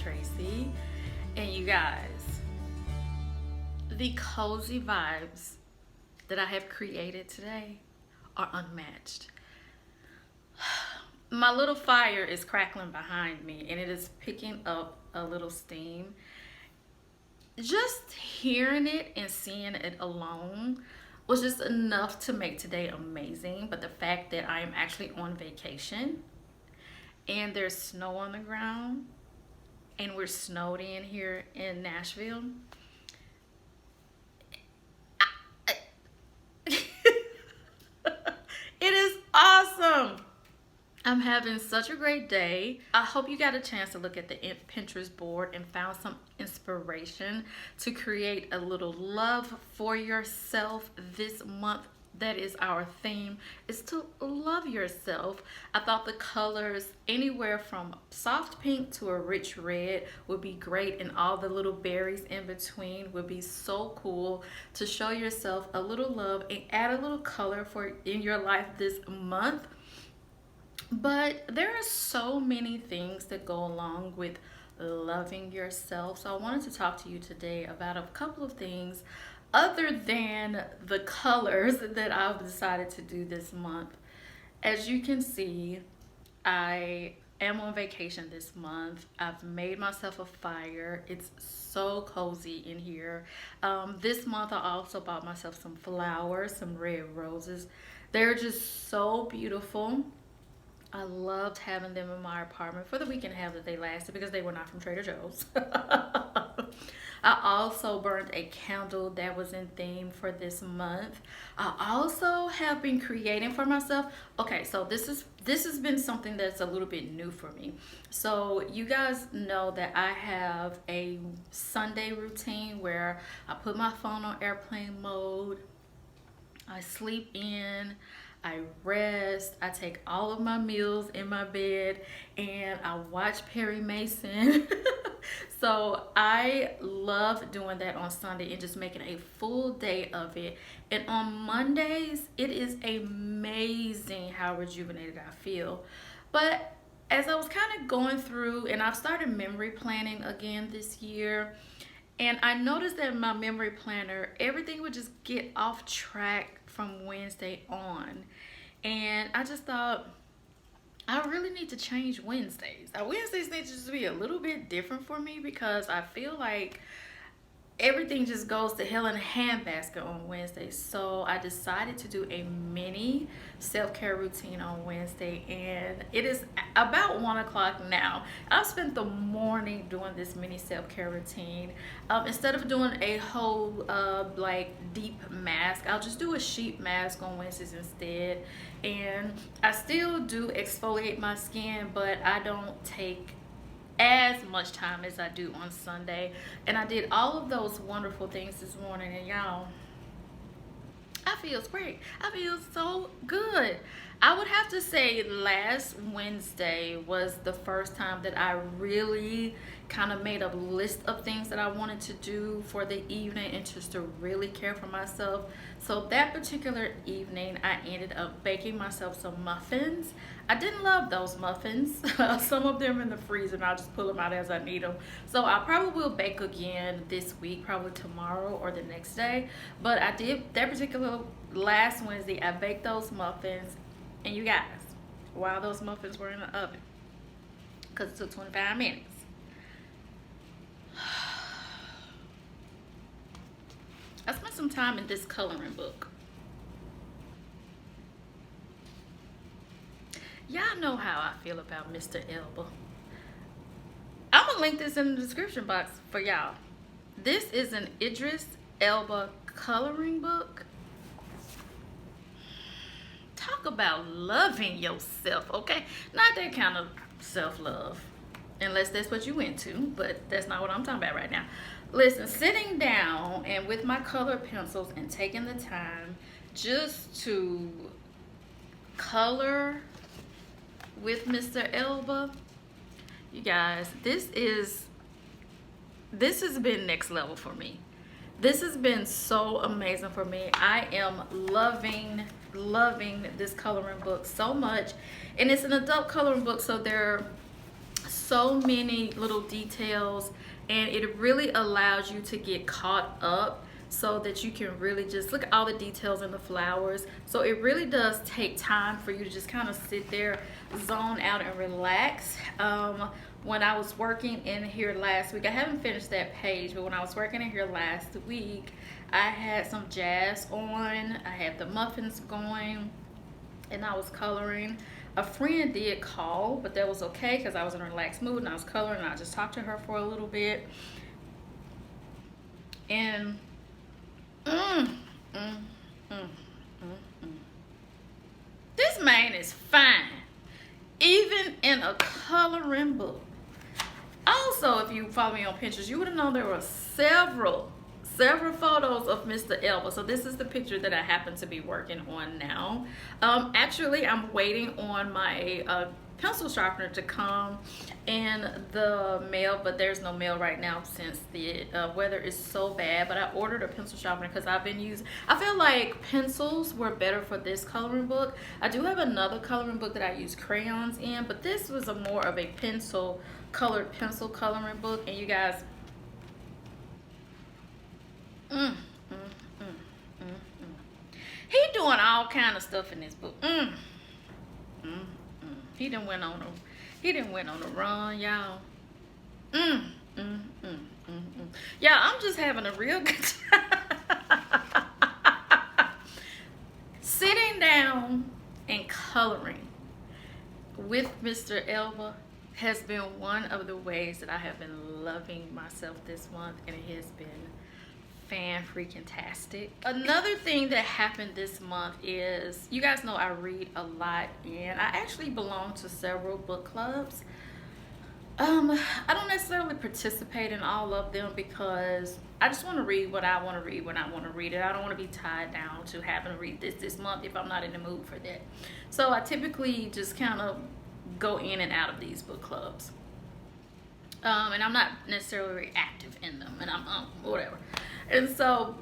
Tracy. And you guys, the cozy vibes that I have created today are unmatched. My little fire is crackling behind me and it is picking up a little steam. Just hearing it and seeing it alone was just enough to make today amazing. But the fact that I am actually on vacation and there's snow on the ground and we're snowed in here in Nashville, it is awesome. I'm having such a great day. I hope you got a chance to look at the Pinterest board and found some inspiration to create a little love for yourself this month. That is our theme, is to love yourself. I thought the colors anywhere from soft pink to a rich red would be great, and all the little berries in between would be so cool to show yourself a little love and add a little color for in your life this month. But there are so many things that go along with loving yourself. So I wanted to talk to you today about a couple of things other than the colors that I've decided to do this month. As you can see, I am on vacation this month. I've made myself a fire. It's so cozy in here. This month I also bought myself some flowers, some red roses. They're just so beautiful. I loved having them in my apartment for the week and a half that they lasted because they were not from Trader Joe's. I also burned a candle that was in theme for this month. I also have been creating for myself. Okay, so this has been something that's a little bit new for me. So you guys know that I have a Sunday routine where I put my phone on airplane mode. I sleep in, I rest, I take all of my meals in my bed, and I watch Perry Mason. So I love doing that on Sunday and just making a full day of it. And on Mondays, it is amazing how rejuvenated I feel. But as I was kind of going through, and I've started memory planning again this year, and I noticed that in my memory planner, everything would just get off track from Wednesday on. And I just thought, I really need to change Wednesdays. Wednesdays need to just be a little bit different for me because I feel like everything just goes to hell in a handbasket on Wednesday. So I decided to do a mini self-care routine on Wednesday, and it is about 1 o'clock now. I've spent the morning doing this mini self-care routine. Instead of doing a whole like deep mask, I'll just do a sheet mask on Wednesdays instead. And I still do exfoliate my skin, but I don't take as much time as I do on Sunday. And I did all of those wonderful things this morning, and y'all, I feel great. I feel so good. I would have to say last Wednesday was the first time that I really kind of made a list of things that I wanted to do for the evening and just to really care for myself. So that particular evening, I ended up baking myself some muffins. I didn't love those muffins. Some of them in the freezer, and I'll just pull them out as I need them. So I probably will bake again this week, probably tomorrow or the next day. But I did that particular last Wednesday, I baked those muffins. And you guys, while those muffins were in the oven, because it took 25 minutes, I spent some time in this coloring book. Y'all know how I feel about Mr. Elba. I'm gonna link this in the description box for y'all. This is an Idris Elba coloring book. Talk about loving yourself, okay? Not that kind of self-love, unless that's what you into, but that's not what I'm talking about right now. Listen, sitting down and with my color pencils and taking the time just to color with Mr. Elba, you guys, this has been next level for me. This has been so amazing for me. I am loving this coloring book so much. And it's an adult coloring book, so there so many little details, and it really allows you to get caught up so that you can really just look at all the details in the flowers. So it really does take time for you to just kind of sit there, zone out, and relax. When I was working in here last week, I haven't finished that page, but when I was working in here last week, I had some jazz on, I had the muffins going, and I was coloring. A friend did call, but that was okay because I was in a relaxed mood and I was coloring, and I just talked to her for a little bit. And this man is fine, even in a coloring book. Also, if you follow me on Pinterest, you would have known there were several photos of Mr. Elba. So this is the picture that I happen to be working on now. Actually, I'm waiting on my pencil sharpener to come in the mail, but there's no mail right now since the weather is so bad. But I ordered a pencil sharpener because I feel like pencils were better for this coloring book. I do have another coloring book that I use crayons in, but this was more of a colored pencil coloring book. And you guys, he doing all kind of stuff in this book. He done went on a run, y'all. Yeah, I'm just having a real good time. Sitting down and coloring with Mr. Elba has been one of the ways that I have been loving myself this month, and it has been fan-freaking-tastic. Another thing that happened this month is, you guys know I read a lot, and I actually belong to several book clubs. I don't necessarily participate in all of them because I just want to read what I want to read when I want to read it. I don't want to be tied down to having to read this month if I'm not in the mood for that. So I typically just kind of go in and out of these book clubs. And I'm not necessarily very active in them, and I'm whatever. And so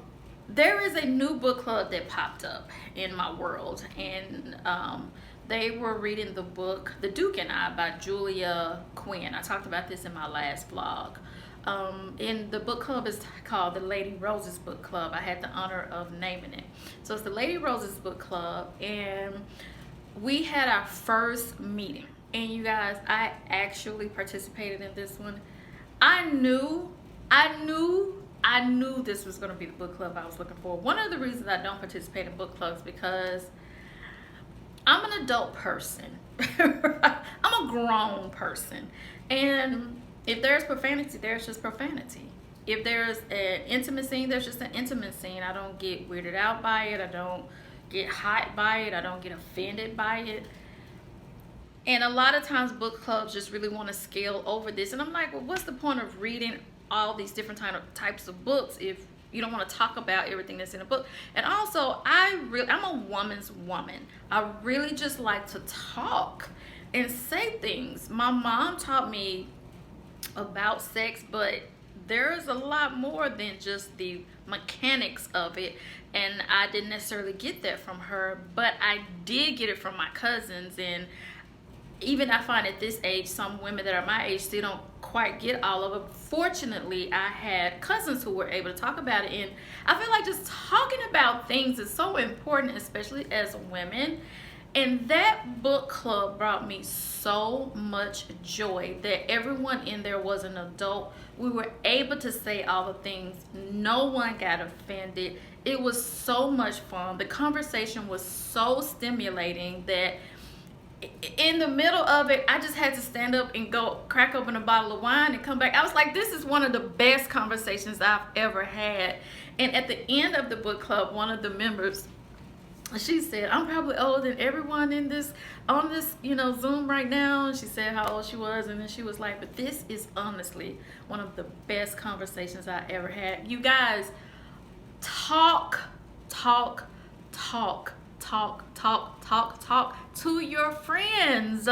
there is a new book club that popped up in my world, and they were reading the book The Duke and I by Julia Quinn. I talked about this in my last vlog. And the book club is called the Lady Roses Book Club. I had the honor of naming it. So it's the Lady Roses Book Club, and we had our first meeting. And you guys, I actually participated in this one. I knew this was going to be the book club I was looking for. One of the reasons I don't participate in book clubs because I'm an adult person. I'm a grown person. And if there's profanity, there's just profanity. If there's an intimate scene, there's just an intimate scene. I don't get weirded out by it. I don't get hot by it. I don't get offended by it. And a lot of times book clubs just really want to scale over this. And I'm like, well, what's the point of reading all these different types of books if you don't want to talk about everything that's in a book? And also, I'm a woman's woman. I really just like to talk and say things. My mom taught me about sex, but there's a lot more than just the mechanics of it. And I didn't necessarily get that from her, but I did get it from my cousins. And even I find at this age, some women that are my age still don't quite get all of it. Fortunately, I had cousins who were able to talk about it, and I feel like just talking about things is so important, especially as women. And that book club brought me so much joy that everyone in there was an adult. We were able to say all the things. No one got offended. It was so much fun. The conversation was so stimulating that in the middle of it, I just had to stand up and go crack open a bottle of wine and come back. I was like, this is one of the best conversations I've ever had. And at the end of the book club, one of the members, she said, I'm probably older than everyone on this Zoom right now. And she said how old she was, and then she was like, but this is honestly one of the best conversations I ever had. You guys, talk to your friends.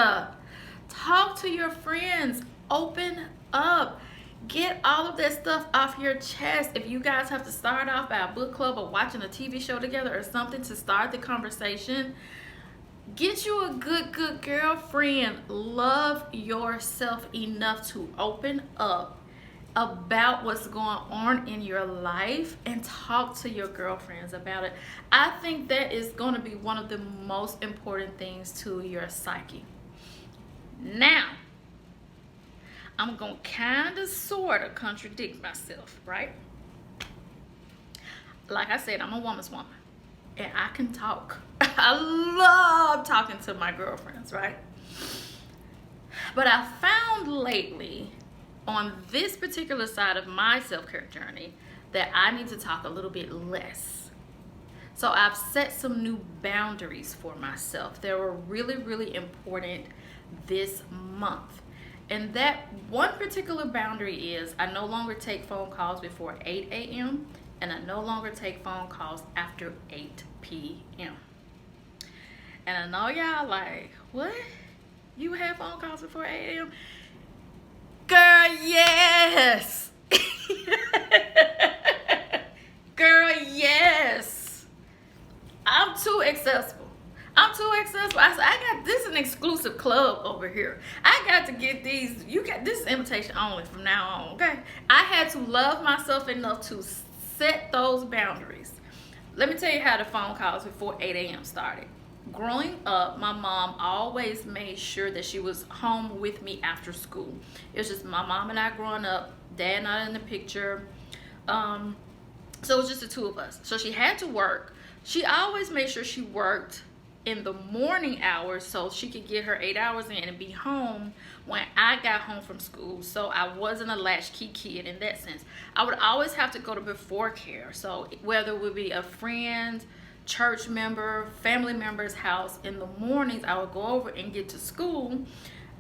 Talk to your friends. Open up. Get all of that stuff off your chest. If you guys have to start off by a book club or watching a TV show together or something to start the conversation, Get you a good girlfriend. Love yourself enough to open up about what's going on in your life and talk to your girlfriends about it. I think that is going to be one of the most important things to your psyche. Now, I'm going to kind of sort of contradict myself, right? Like I said, I'm a woman's woman and I can talk. I love talking to my girlfriends, right? But I found lately on this particular side of my self-care journey that I need to talk a little bit less. So I've set some new boundaries for myself. They were really important this month. And that one particular boundary is I no longer take phone calls before 8 a.m. and I no longer take phone calls after 8 p.m. And I know y'all like, what? You have phone calls before 8 a.m.? Girl, yes. Girl, yes. I'm too accessible. I got this is an exclusive club over here. I got to get these. This is invitation only from now on, okay? I had to love myself enough to set those boundaries. Let me tell you how the phone calls before 8 a.m. started. Growing up, my mom always made sure that she was home with me after school. It was just my mom and I growing up, dad not in the picture. So it was just the two of us. So she had to work. She always made sure she worked in the morning hours so she could get her 8 hours in and be home when I got home from school. So I wasn't a latchkey kid in that sense. I would always have to go to before care. So whether it would be a friend, church member, family member's house, in the mornings I would go over and get to school.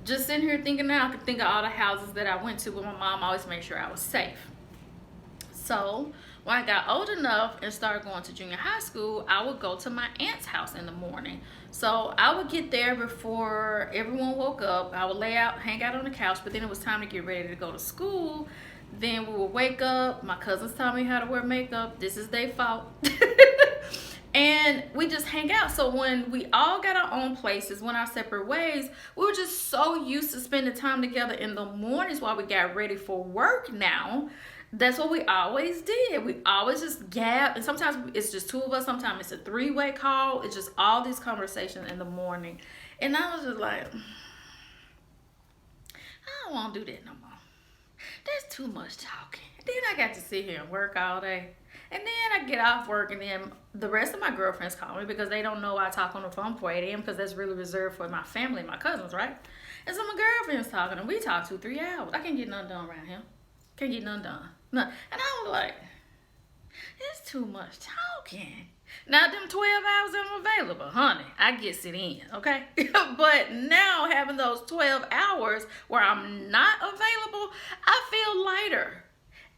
Just sitting here thinking now I could think of all the houses that I went to, but my mom always made sure I was safe. So when I got old enough and started going to junior high school, I would go to my aunt's house in the morning. So I would get there before everyone woke up. I would hang out on the couch, but then it was time to get ready to go to school. Then we would wake up. My cousins taught me how to wear makeup. This is their fault. And we just hang out. So when we all got our own places, went our separate ways, we were just so used to spending time together in the mornings while we got ready for work now. That's what we always did. We always just gab. And sometimes it's just two of us. Sometimes it's a three-way call. It's just all these conversations in the morning. And I was just like, I don't want to do that no more. That's too much talking. Then I got to sit here and work all day. And then I get off work and then the rest of my girlfriends call me because they don't know I talk on the phone before 8 a.m. because that's really reserved for my family and my cousins, right? And so my girlfriend's talking and we talk 2-3 hours. I can't get nothing done around here. Can't get nothing done. No. And I was like, it's too much talking. Now them 12 hours I'm available, honey, I get it in, okay? But now having those 12 hours where I'm not available, I feel lighter.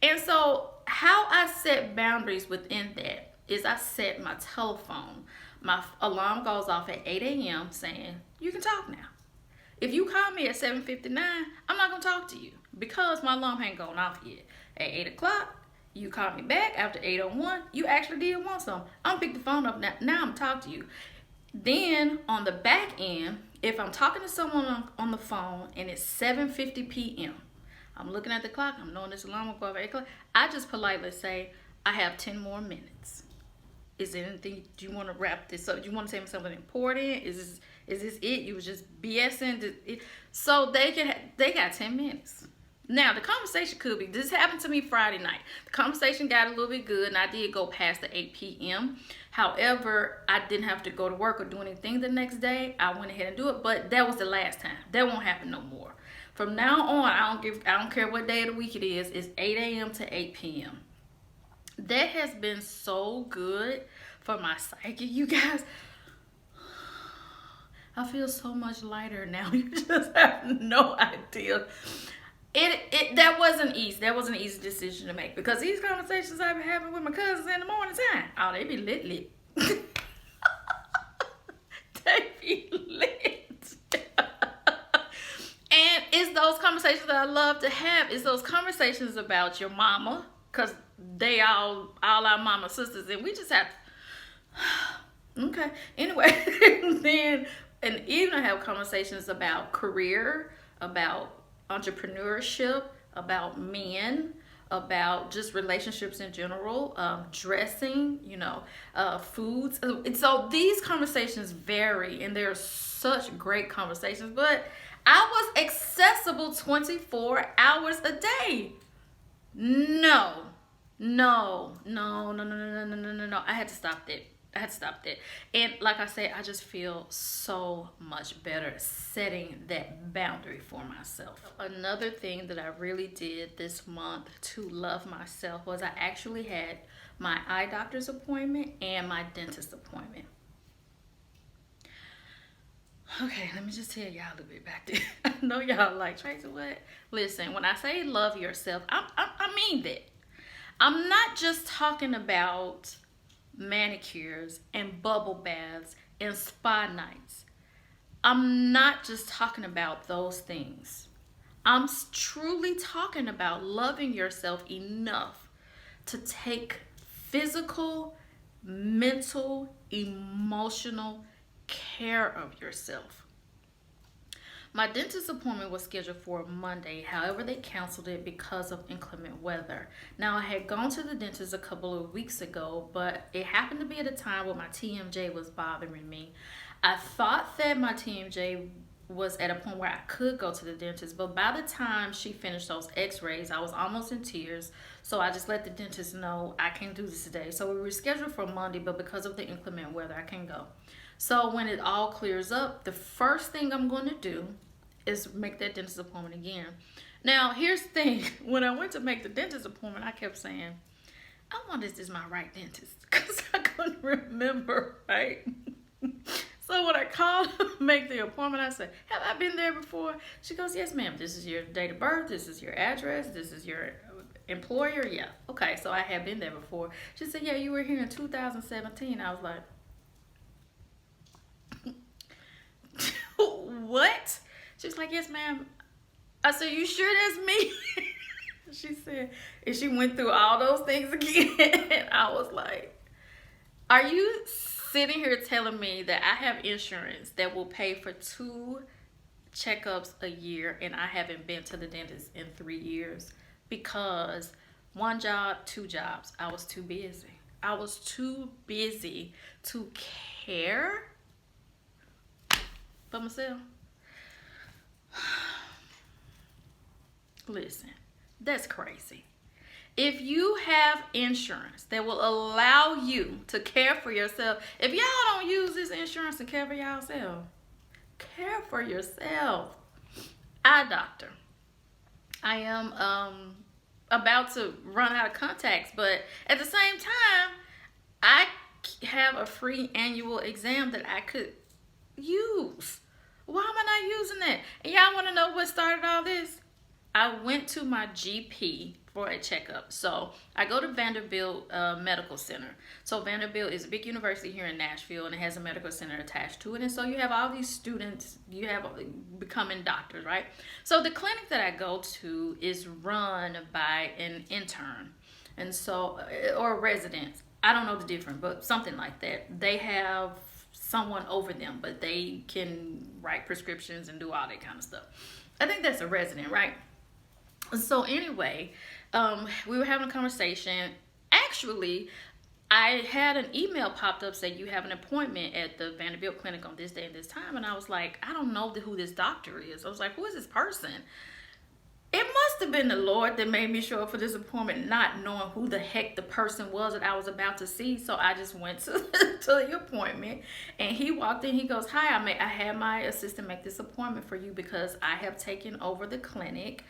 And so how I set boundaries within that is I set my telephone. My alarm goes off at 8 a.m. saying, you can talk now. If you call me at 7:59, I'm not going to talk to you because my alarm ain't going off yet. At 8 o'clock, you call me back after 8:01, you actually did want something. I'm going to pick the phone up now. Now I'm going to talk to you. Then on the back end, if I'm talking to someone on the phone and it's 7:50 p.m., I'm looking at the clock. I'm knowing this alarm will go off at 8 o'clock. I just politely say, I have 10 more minutes. Is there anything, do you want to wrap this up? Do you want to tell me something important? Is this it? You was just BSing? So they got 10 minutes. Now, the conversation could be, this happened to me Friday night. The conversation got a little bit good, and I did go past the 8 p.m. However, I didn't have to go to work or do anything the next day. I went ahead and do it, but that was the last time. That won't happen no more. From now on, I don't care what day of the week it is. It's 8 a.m. to 8 p.m. That has been so good for my psyche, you guys. I feel so much lighter now. You just have no idea. That wasn't easy. That wasn't an easy decision to make because these conversations I've been having with my cousins in the morning time, oh, they be lit. They be lit. And it's those conversations that I love to have. It's those conversations about your mama, because they all our mama sisters, and we just have, Okay. Anyway, then and even I have conversations about career, about entrepreneurship, about men, about just relationships in general, dressing, foods. And so these conversations vary, and they're such great conversations. But I was accessible 24 hours a day. No, no. I had to stop that. I had to stop that. And like I said, I just feel so much better setting that boundary for myself. Another thing that I really did this month to love myself was I actually had my eye doctor's appointment and my dentist appointment. Okay, let me just tell y'all a little bit back there. I know y'all like, Tracy, what? Listen, when I say love yourself, I mean that. I'm not just talking about manicures and bubble baths and spa nights. I'm not just talking about those things. I'm truly talking about loving yourself enough to take physical, mental, emotional care of yourself. My dentist appointment was scheduled for Monday. However, they canceled it because of inclement weather. Now, I had gone to the dentist a couple of weeks ago, but it happened to be at a time where my TMJ was bothering me. I thought that my TMJ was at a point where I could go to the dentist, but by the time she finished those x-rays, I was almost in tears. So I just let the dentist know I can't do this today. So we were scheduled for Monday, but because of the inclement weather, I can't go. So when it all clears up, the first thing I'm going to do is make that dentist appointment again. Now, here's the thing. When I went to make the dentist appointment, I kept saying, I wonder if this is my right dentist, because I couldn't remember, right? So when I called to make the appointment, I said, have I been there before? She goes, yes, ma'am. This is your date of birth. This is your address. This is your employer. Yeah. Okay, so I had been there before. She said, yeah, you were here in 2017. I was like, what? She's like, yes, ma'am. I said, you sure that's me? She said, and she went through all those things again. I was like, are you sitting here telling me that I have insurance that will pay for 2 checkups a year and I haven't been to the dentist in 3 years? Because 1 job, 2 jobs. I was too busy. I was too busy to care for myself. Listen, that's crazy. If you have insurance that will allow you to care for yourself, if y'all don't use this insurance to care for yourself, care for yourself. Eye doctor. I am about to run out of contacts, but at the same time, I have a free annual exam that I could use. Why am I not using that? And y'all want to know what started all this? I went to my GP for a checkup. So I go to Vanderbilt Medical Center. So Vanderbilt is a big university here in Nashville, and it has a medical center attached to it. And so you have all these students, you have becoming doctors, right? So the clinic that I go to is run by an intern, and so or a resident. I don't know the difference, but something like that. They have someone over them, but they can write prescriptions and do all that kind of stuff. I think that's a resident, right? So anyway, we were having a conversation. Actually, I had an email popped up saying you have an appointment at the Vanderbilt clinic on this day and this time. And I was like, I don't know who this doctor is. I was like, who is this person? It must have been the Lord that made me show up for this appointment, not knowing who the heck the person was that I was about to see. So I just went to, to the appointment, and he walked in. He goes, hi, I had my assistant make this appointment for you because I have taken over the clinic.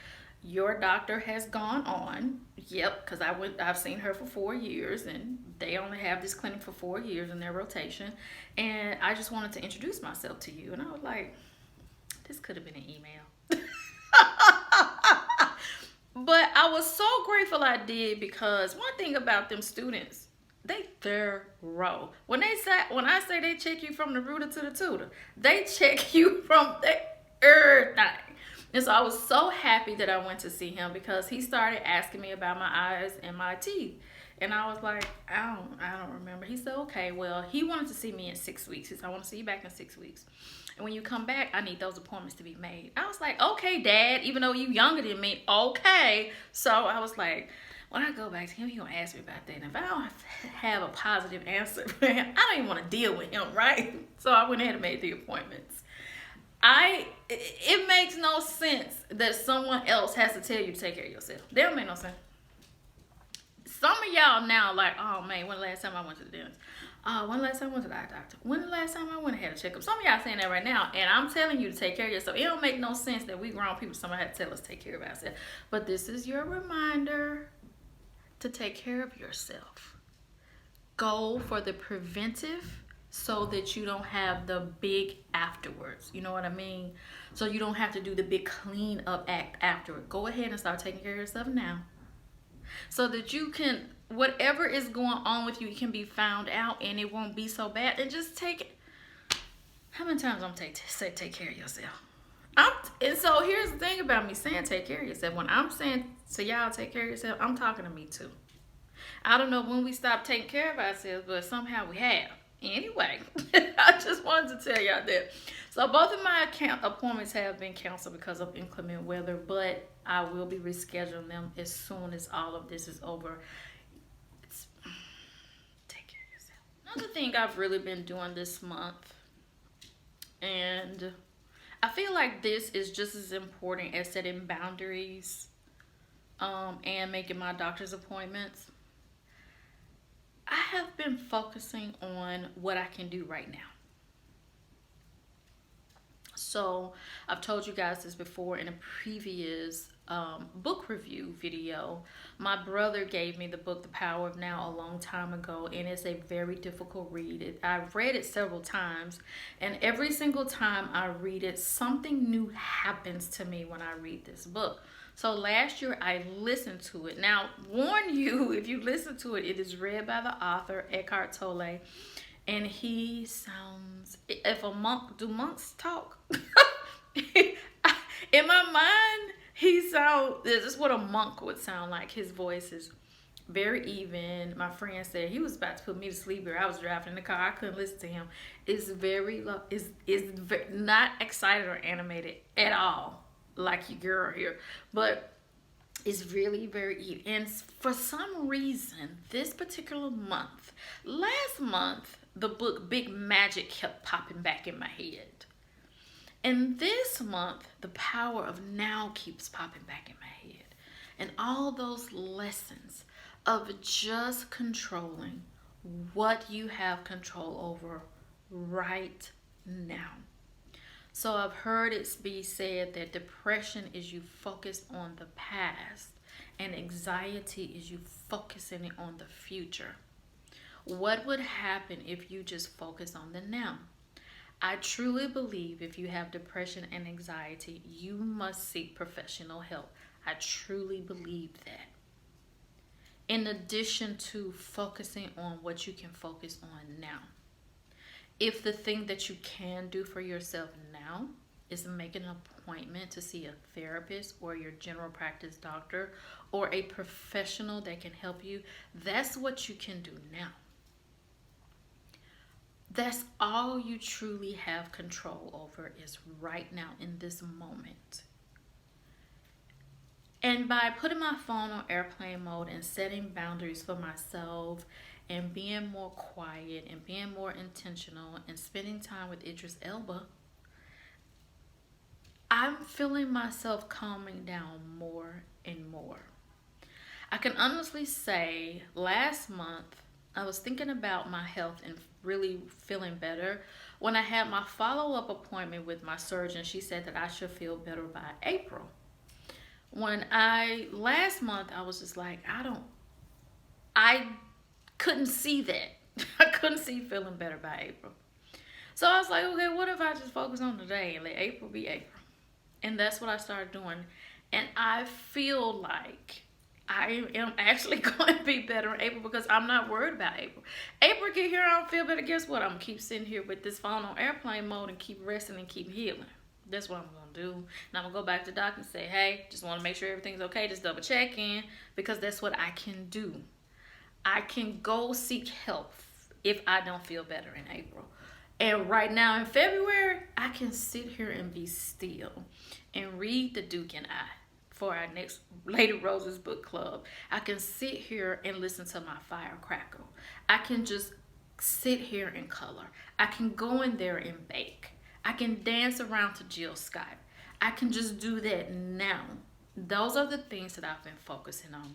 Your doctor has gone on. Yep, because I've seen her for 4 years, and they only have this clinic for 4 years in their rotation. And I just wanted to introduce myself to you. And I was like, this could have been an email. But I was so grateful I did, because one thing about them students, they thorough. When I say they check you from the rooter to the tutor, they check you from everything. And so I was so happy that I went to see him, because he started asking me about my eyes and my teeth. And I was like, I don't remember. He said, okay, well, he wanted to see me in 6 weeks. He said, I want to see you back in 6 weeks. And when you come back, I need those appointments to be made. I was like, okay, Dad, even though you younger than me, okay. So I was like, when I go back to him, he gonna ask me about that. And if I don't have a positive answer for him, I don't even want to deal with him, right? So I went ahead and made the appointments. It makes no sense that someone else has to tell you to take care of yourself. That don't make no sense. Some of y'all now like, oh man, when the last time I went to the dentist? When the last time I went to the eye doctor? When the last time I went and had a checkup? Some of y'all saying that right now, and I'm telling you to take care of yourself. It don't make no sense that we grown people, somebody had to tell us to take care of ourselves. But this is your reminder to take care of yourself. Go for the preventive so that you don't have the big afterwards. You know what I mean? So you don't have to do the big clean up act afterward. Go ahead and start taking care of yourself now, so that you can, whatever is going on with you, it can be found out and it won't be so bad. And just take it. How many times I'm say take care of yourself? And so here's the thing about me saying take care of yourself. When I'm saying to y'all take care of yourself, I'm talking to me too. I don't know when we stopped taking care of ourselves, but somehow we have. Anyway, I just wanted to tell y'all that. So both of my appointments have been canceled because of inclement weather, but I will be rescheduling them as soon as all of this is over. Take care of yourself. Another thing I've really been doing this month, and I feel like this is just as important as setting boundaries and making my doctor's appointments. I have been focusing on what I can do right now. So I've told you guys this before in a previous book review video. My brother gave me the book The Power of Now a long time ago, and it's a very difficult read. I've read it several times, and every single time I read it, something new happens to me when I read this book. So last year I listened to it. Now, warn you, if you listen to it, it is read by the author Eckhart Tolle, and he sounds, if a monk, do monks talk? In my mind, he sounds, this is what a monk would sound like. His voice is very even. My friend said he was about to put me to sleep here. I was driving in the car. I couldn't listen to him. It's very low. It's not excited or animated at all, like your girl here, but it's really very even. And for some reason, this particular month, last month, the book Big Magic kept popping back in my head. And this month, The Power of Now keeps popping back in my head. And all those lessons of just controlling what you have control over right now. So I've heard it be said that depression is you focus on the past and anxiety is you focusing on the future. What would happen if you just focus on the now? I truly believe if you have depression and anxiety, you must seek professional help. I truly believe that. In addition to focusing on what you can focus on now. If the thing that you can do for yourself now is make an appointment to see a therapist or your general practice doctor or a professional that can help you, that's what you can do now. That's all you truly have control over is right now in this moment. And by putting my phone on airplane mode and setting boundaries for myself and being more quiet and being more intentional and spending time with Idris Elba, I'm feeling myself calming down more and more. I can honestly say last month I was thinking about my health and really feeling better. When I had my follow-up appointment with my surgeon, she said that I should feel better by April. Last month, I was just like, I couldn't see that. I couldn't see feeling better by April. So I was like, okay, what if I just focus on today and let April be April? And that's what I started doing. And I feel like I am actually going to be better in April because I'm not worried about April. April get here, I don't feel better. Guess what? I'm going to keep sitting here with this phone on airplane mode and keep resting and keep healing. That's what I'm going to do. And I'm going to go back to the doctor and say, hey, just want to make sure everything's okay. Just double check in because that's what I can do. I can go seek help if I don't feel better in April. And right now in February, I can sit here and be still and read The Duke and I for our next Lady Rose's book club. I can sit here and listen to my fire crackle. I can just sit here and color. I can go in there and bake. I can dance around to Jill Scott. I can just do that now. Those are the things that I've been focusing on.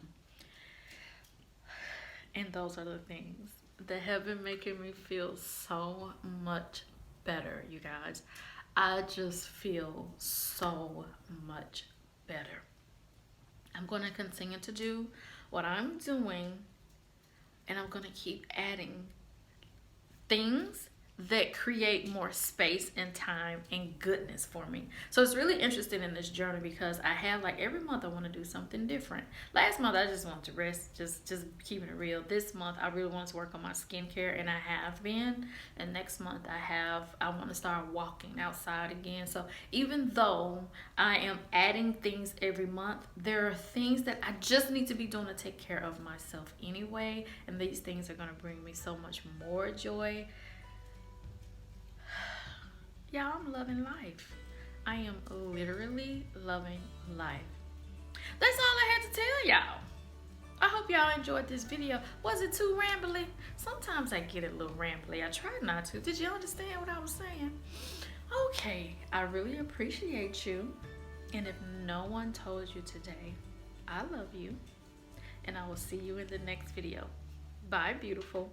And those are the things that have been making me feel so much better, you guys. I just feel so much better. I'm going to continue to do what I'm doing, and I'm going to keep adding things that create more space and time and goodness for me. So it's really interesting in this journey because I have, like, every month I want to do something different. Last month I just wanted to rest, just keeping it real. This month I really want to work on my skincare, and I have been. And next month I want to start walking outside again. So even though I am adding things every month, there are things that I just need to be doing to take care of myself anyway, and these things are going to bring me so much more joy. Y'all, I'm loving life. I am literally loving life. That's all I had to tell y'all. I hope y'all enjoyed this video. Was it too rambly? Sometimes I get a little rambly. I try not to. Did you understand what I was saying? Okay, I really appreciate you. And if no one told you today, I love you. And I will see you in the next video. Bye, beautiful.